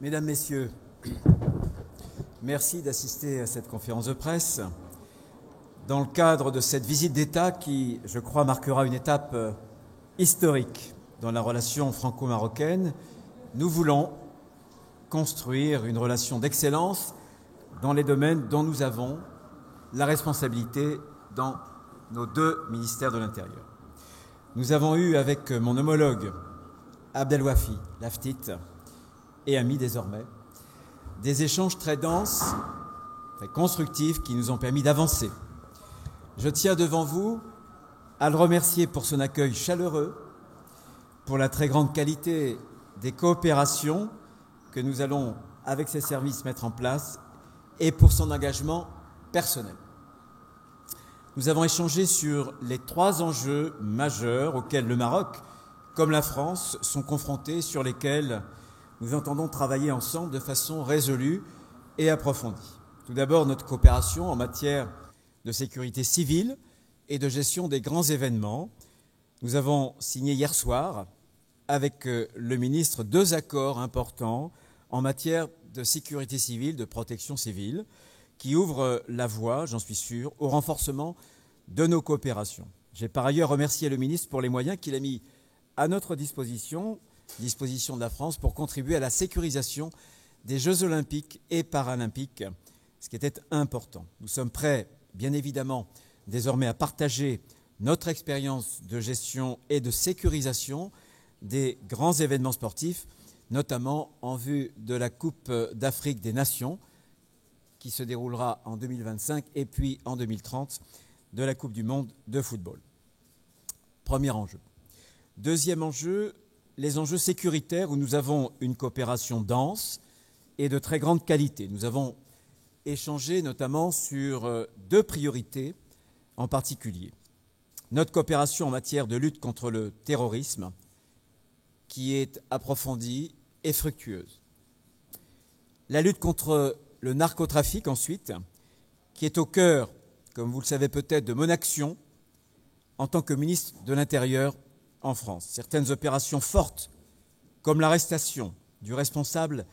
Mesdames, Messieurs, merci d'assister à cette conférence de presse dans le cadre de cette visite d'État qui, je crois, marquera une étape historique dans la relation franco-marocaine. Nous voulons construire une relation d'excellence dans les domaines dont nous avons la responsabilité dans nos deux ministères de l'Intérieur. Nous avons eu avec mon homologue Abdelwafi Laftit et ami désormais, des échanges très denses, très constructifs qui nous ont permis d'avancer. Je tiens devant vous à le remercier pour son accueil chaleureux, pour la très grande qualité des coopérations que nous allons, avec ses services, mettre en place et pour son engagement personnel. Nous avons échangé sur les 3 enjeux majeurs auxquels le Maroc, comme la France, sont confrontés, sur lesquels nous entendons travailler ensemble de façon résolue et approfondie. Tout d'abord, notre coopération en matière de sécurité civile et de gestion des grands événements. Nous avons signé hier soir avec le ministre 2 accords importants en matière de sécurité civile, de protection civile, qui ouvrent la voie, j'en suis sûr, au renforcement de nos coopérations. J'ai par ailleurs remercié le ministre pour les moyens qu'il a mis à notre disposition de la France pour contribuer à la sécurisation des Jeux olympiques et paralympiques, ce qui était important. Nous sommes prêts, bien évidemment, désormais à partager notre expérience de gestion et de sécurisation des grands événements sportifs, notamment en vue de la Coupe d'Afrique des Nations, qui se déroulera en 2025, et puis en 2030, de la Coupe du Monde de football. Premier enjeu. Deuxième enjeu, les enjeux sécuritaires où nous avons une coopération dense et de très grande qualité. Nous avons échangé notamment sur 2 priorités en particulier. Notre coopération en matière de lutte contre le terrorisme, qui est approfondie et fructueuse. La lutte contre le narcotrafic ensuite, qui est au cœur, comme vous le savez peut-être, de mon action en tant que ministre de l'Intérieur en France. Certaines opérations fortes, comme l'arrestation du responsable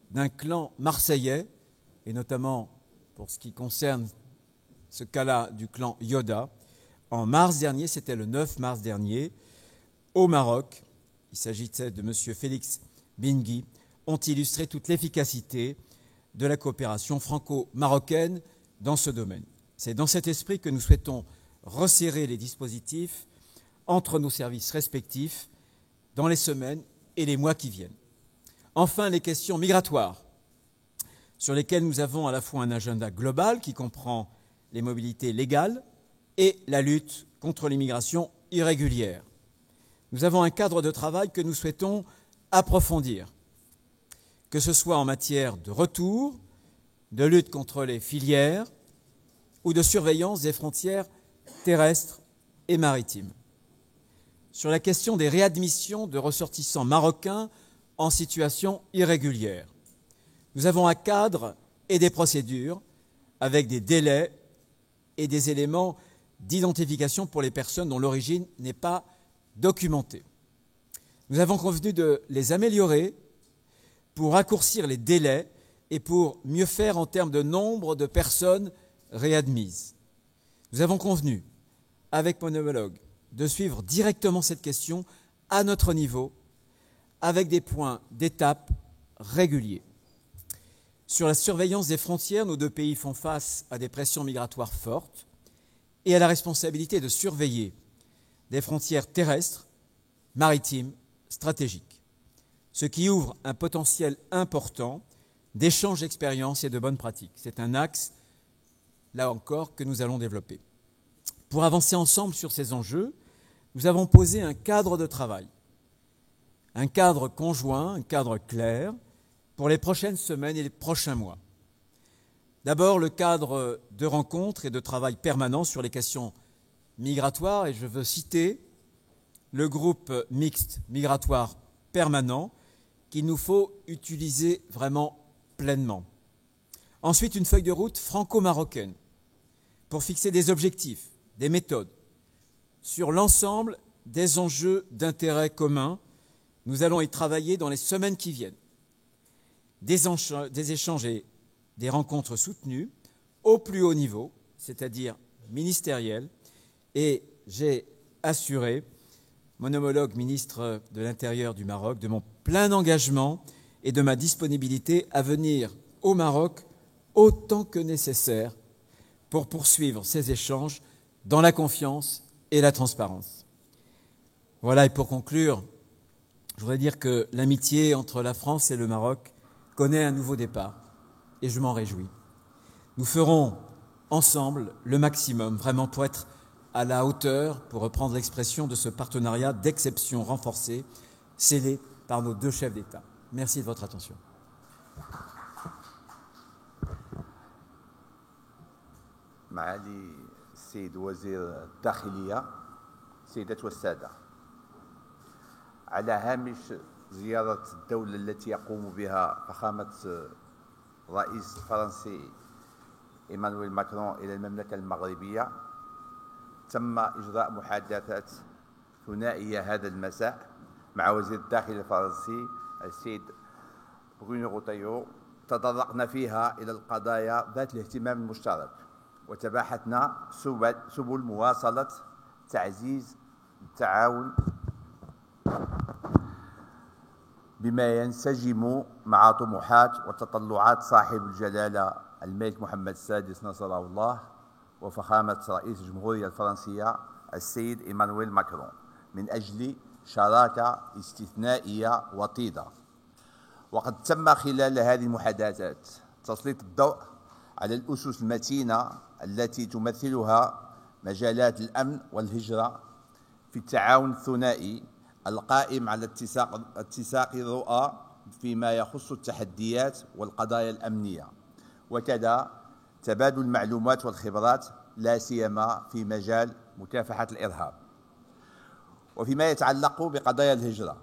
d'un clan marseillais, et notamment pour ce qui concerne ce cas-là du clan Yoda, en mars dernier, c'était le 9 mars dernier, au Maroc, il s'agissait de M. Félix Bingui, ont illustré toute l'efficacité de la coopération franco-marocaine dans ce domaine. C'est dans cet esprit que nous souhaitons resserrer les dispositifs entre nos services respectifs dans les semaines et les mois qui viennent. Enfin, les questions migratoires, sur lesquelles nous avons à la fois un agenda global qui comprend les mobilités légales et la lutte contre l'immigration irrégulière. Nous avons un cadre de travail que nous souhaitons approfondir, que ce soit en matière de retour, de lutte contre les filières ou de surveillance des frontières terrestres et maritimes. Sur la question des réadmissions de ressortissants marocains en situation irrégulière, nous avons un cadre et des procédures avec des délais et des éléments d'identification pour les personnes dont l'origine n'est pas documentée. Nous avons convenu de les améliorer pour raccourcir les délais et pour mieux faire en termes de nombre de personnes réadmises. Nous avons convenu, avec mon homologue, de suivre directement cette question à notre niveau, avec des points d'étape réguliers. Sur la surveillance des frontières, nos 2 pays font face à des pressions migratoires fortes et à la responsabilité de surveiller des frontières terrestres, maritimes, stratégiques, ce qui ouvre un potentiel important d'échange d'expériences et de bonnes pratiques. C'est un axe, là encore, que nous allons développer. Pour avancer ensemble sur ces enjeux, nous avons posé un cadre de travail, un cadre conjoint, un cadre clair, pour les prochaines semaines et les prochains mois. D'abord, le cadre de rencontres et de travail permanent sur les questions migratoires, et je veux citer le groupe mixte migratoire permanent qu'il nous faut utiliser vraiment pleinement. Ensuite, une feuille de route franco-marocaine pour fixer des objectifs, des méthodes sur l'ensemble des enjeux d'intérêt commun. Nous allons y travailler dans les semaines qui viennent. des échanges et des rencontres soutenues au plus haut niveau, c'est-à-dire ministériel, et j'ai assuré mon homologue ministre de l'Intérieur du Maroc de mon plein engagement et de ma disponibilité à venir au Maroc autant que nécessaire pour poursuivre ces échanges dans la confiance et la transparence. Voilà, et pour conclure, je voudrais dire que l'amitié entre la France et le Maroc connaît un nouveau départ, et je m'en réjouis. Nous ferons ensemble le maximum, vraiment pour être à la hauteur, pour reprendre l'expression de ce partenariat d'exception renforcé, scellé par nos deux chefs d'État. Merci de votre attention. معالي السيد وزير الداخلية، السيدات والسادة، على هامش زيارة الدولة التي يقوم بها فخامة الرئيس الفرنسي إيمانويل ماكرون إلى المملكة المغربية، تم إجراء محادثات ثنائية هذا المساء مع وزير الداخلية الفرنسي السيد برونو روتايو. تطرقنا فيها إلى القضايا ذات الاهتمام المشترك، وتباحثنا سبل مواصلة تعزيز التعاون بما ينسجم مع طموحات وتطلعات صاحب الجلالة الملك محمد السادس نصره الله وفخامة رئيس الجمهورية الفرنسية السيد إيمانويل ماكرون من أجل شراكة استثنائية وطيدة. وقد تم خلال هذه المحادثات تسليط الضوء على الأسس المتينة التي تمثلها مجالات الأمن والهجرة في التعاون الثنائي القائم على اتساق الرؤى فيما يخص التحديات والقضايا الأمنية، وكذا تبادل المعلومات والخبرات لا سيما في مجال مكافحة الإرهاب. وفيما يتعلق بقضايا الهجرة،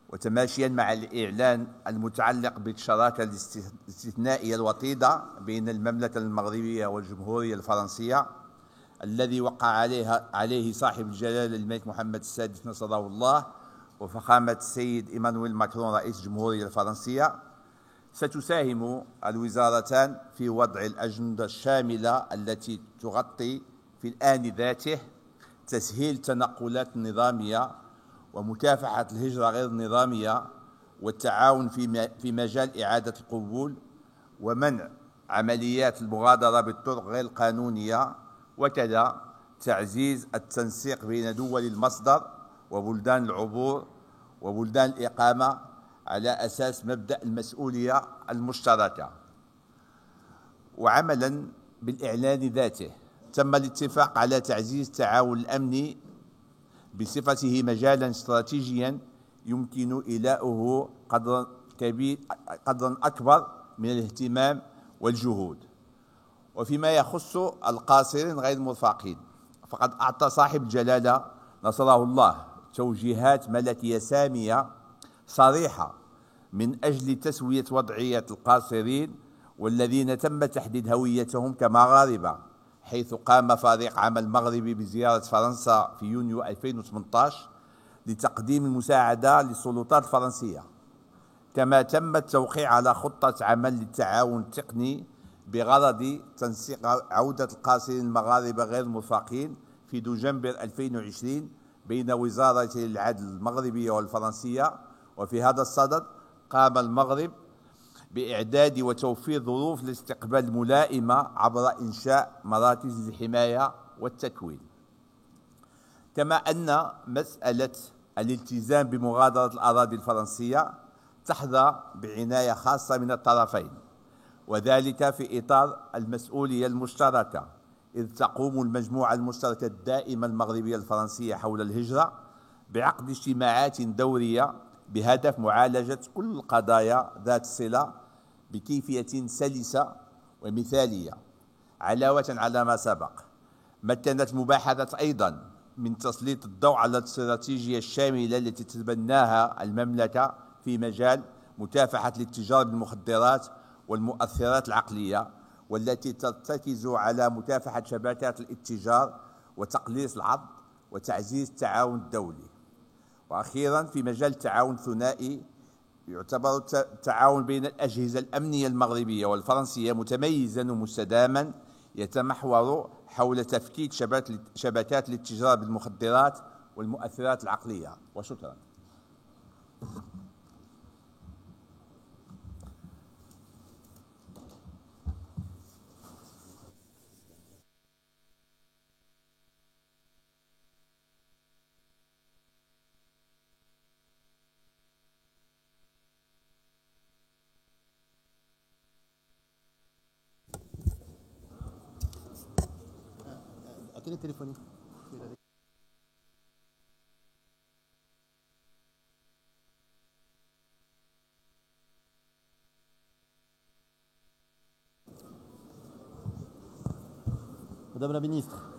وتماشيا مع الإعلان المتعلق بالشراكة الاستثنائية الوطيدة بين المملكة المغربية والجمهورية الفرنسية الذي وقع عليه صاحب الجلالة الملك محمد السادس نصره الله وفخامة السيد إيمانويل ماكرون رئيس الجمهورية الفرنسية، ستساهم الوزارتان في وضع الأجندة الشاملة التي تغطي في الآن ذاته تسهيل التنقلات النظامية ومكافحة الهجرة غير النظامية والتعاون في مجال إعادة القبول ومنع عمليات المغادرة بالطرق غير القانونية، وكذا تعزيز التنسيق بين دول المصدر وبلدان العبور وبلدان الإقامة على أساس مبدأ المسؤولية المشتركة. وعملا بالإعلان ذاته تم الاتفاق على تعزيز التعاون الأمني بصفته مجالا استراتيجيا يمكن إيلاؤه قدرا أكبر من الاهتمام والجهود. وفيما يخص القاصرين غير المرفقين، فقد أعطى صاحب الجلالة نصره الله توجيهات ملكية سامية صريحة من أجل تسوية وضعية القاصرين والذين تم تحديد هويتهم كمغاربة، حيث قام فريق عمل مغربي بزيارة فرنسا في يونيو 2018 لتقديم المساعدة للسلطات الفرنسية. كما تم التوقيع على خطة عمل للتعاون التقني بغرض تنسيق عودة القاصرين المغاربة غير المرفقين في دجنبر 2020 بين وزارتي العدل المغربية والفرنسية. وفي هذا الصدد قام المغرب بإعداد وتوفير ظروف الاستقبال الملائمة عبر إنشاء مراكز الحماية والتكوين. كما أن مسألة الالتزام بمغادرة الأراضي الفرنسية تحظى بعناية خاصة من الطرفين، وذلك في إطار المسؤولية المشتركة، إذ تقوم المجموعة المشتركة الدائمة المغربية الفرنسية حول الهجرة بعقد اجتماعات دورية بهدف معالجة كل القضايا ذات الصلة بكيفية سلسة ومثالية. علاوة على ما سبق، مكنت المباحثات أيضا من تسليط الضوء على الاستراتيجية الشاملة التي تتبناها المملكة في مجال مكافحة الاتجار بالمخدرات والمؤثرات العقلية، والتي ترتكز على مكافحة شبكات الاتجار وتقليص العرض وتعزيز التعاون الدولي. وأخيرا في مجال التعاون الثنائي يعتبر التعاون بين الأجهزة الأمنية المغربية والفرنسية متميزا ومستداما يتمحور حول تفكيك شبكات الاتجار بالمخدرات والمؤثرات العقلية. وشكرا. اعطيني تليفوني. Madame la ministre.